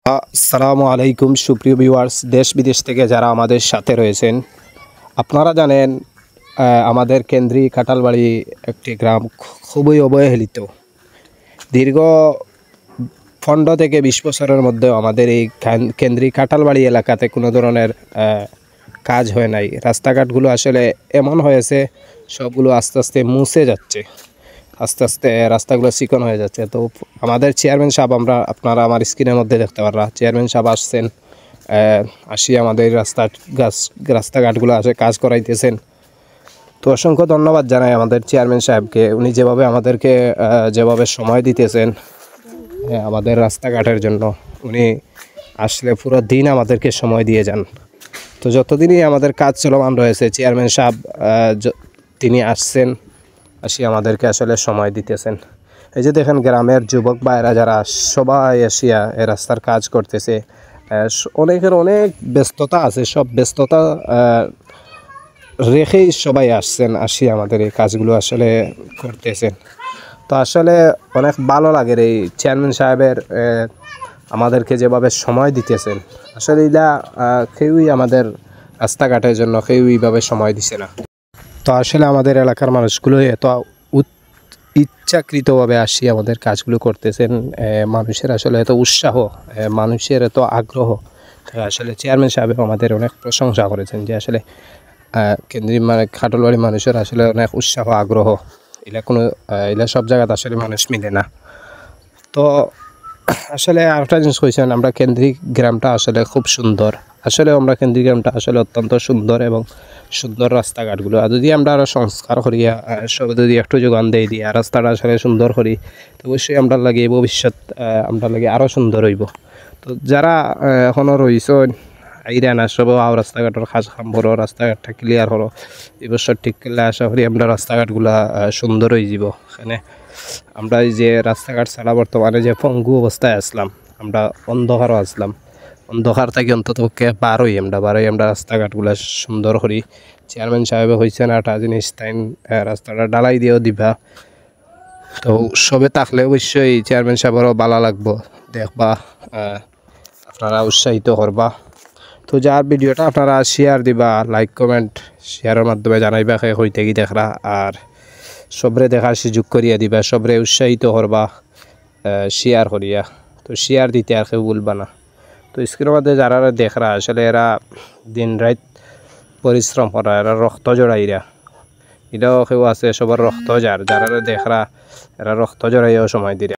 আসসালামু আলাইকুম সুপ্রিয় ভিউয়ার্স, দেশ বিদেশ থেকে যারা আমাদের সাথে রয়েছেন। আপনারা জানেন আমাদের কেন্দ্রী কাঁঠালবাড়ি একটি গ্রাম খুবই অবহেলিত। দীর্ঘ 15 থেকে 20 বছরের মধ্যেও আমাদের এই কেন্দ্রী কাঁঠালবাড়ি এলাকাতে কোনো ধরনের কাজ হয় নাই। রাস্তাঘাটগুলো আসলে এমন হয়েছে, সবগুলো আস্তে আস্তে মুছে যাচ্ছে, আস্তে আস্তে রাস্তাগুলো চিকন হয়ে যাচ্ছে। তো আমাদের চেয়ারম্যান সাহেব, আপনারা আমার স্ক্রিনের মধ্যে দেখতে পাররা, চেয়ারম্যান সাহেব আসছেন, আসি আমাদের রাস্তাঘাটগুলো আসে কাজ করাইতেছেন। তো অসংখ্য ধন্যবাদ জানাই আমাদের চেয়ারম্যান সাহেবকে। উনি যেভাবে আমাদেরকে যেভাবে সময় দিতেছেন আমাদের রাস্তাঘাটের জন্য, উনি আসলে পুরো দিন আমাদেরকে সময় দিয়ে যান। তো যতদিনই আমাদের কাজ চলমান রয়েছে, চেয়ারম্যান সাহেব তিনি আসছেন, আসি আমাদেরকে আসলে সময় দিতেছেন। এই যে দেখেন, গ্রামের যুবক ভাইরা যারা সবাই আসিয়া এই রাস্তার কাজ করতেছে। অনেকের অনেক ব্যস্ততা আছে, সব ব্যস্ততা রেখেই সবাই আসছেন, আসি আমাদের এই কাজগুলো আসলে করতেছেন। তো আসলে অনেক ভালো লাগে এই চেয়ারম্যান সাহেবের আমাদেরকে যেভাবে সময় দিতেছেন। আসলে এরা কেউই আমাদের রাস্তাঘাটের জন্য কেউ এইভাবে সময় দিছে না। তো আসলে আমাদের এলাকার মানুষগুলো এত ইচ্ছাকৃতভাবে আসি আমাদের কাজগুলো করতেছেন। মানুষের আসলে এত উৎসাহ, মানুষের এত আগ্রহ, আসলে চেয়ারম্যান সাহেব আমাদের অনেক প্রশংসা করেছেন যে আসলে কেন্দ্রীয় কাঁঠালবাড়ি মানুষের আসলে অনেক উৎসাহ আগ্রহ, এলা সব জায়গাতে আসলে মানুষ মিলে না। তো আসলে আরেকটা জিনিস কইছেন, আমরা কেন্দ্রিক গ্রামটা আসলে খুব সুন্দর। আসলে আমরা কেন্দ্রিক গ্রামটা আসলে অত্যন্ত সুন্দর এবং সুন্দর রাস্তাঘাটগুলো যদি আমরা আরও সংস্কার করিয়া সব যদি একটু যোগান দিয়ে দিয়া রাস্তাটা আসলে সুন্দর করি, তো অবশ্যই আমরা লাগে ভবিষ্যৎ আমরা লাগে আরও সুন্দর হইব। তো যারা এখনও রয়েছেন আইরা না, সব রাস্তাঘাটের কাজ কাম করো, রাস্তাঘাটটা ক্লিয়ার করো। এই বছর ঠিক করলে আশা করি আমরা রাস্তাঘাটগুলা সুন্দর হয়ে যাব। এখানে আমরা এই যে রাস্তাঘাট ছাড়া বর্তমানে যে পঙ্গু অবস্থায় আসলাম, আমরা অন্ধকারও আসলাম, অন্ধকার থেকে অন্তত বারোই আমরা রাস্তাঘাটগুলো সুন্দর করি। চেয়ারম্যান সাহেব হয়েছেন একটা জিনিস, তাই রাস্তাটা ডালাই দিয়েও দিবা। তো সবে থাকলে অবশ্যই চেয়ারম্যান সাহেবেরও ভালো লাগবো, দেখবা আপনারা উৎসাহিত করবা। তো যার ভিডিওটা আপনারা শেয়ার দিবা, লাইক কমেন্ট শেয়ারের মাধ্যমে জানাইবা হইতে কি দেখরা, আর সবরে দেখার সুযোগ করিয়া দিবা, সবরে উৎসাহিত করবা শেয়ার করিয়া। তো শেয়ার দিতে আর কেউ বলবা না। তো স্ক্রিনের মধ্যে যারা দেখরা, আসলে এরা দিন রাত পরিশ্রম করা, এরা রক্ত জড়াইরা, এটাও কেউ আছে সবার রক্ত যারা দেখরা, এরা রক্ত জড়াইয়াও সময় দিরা।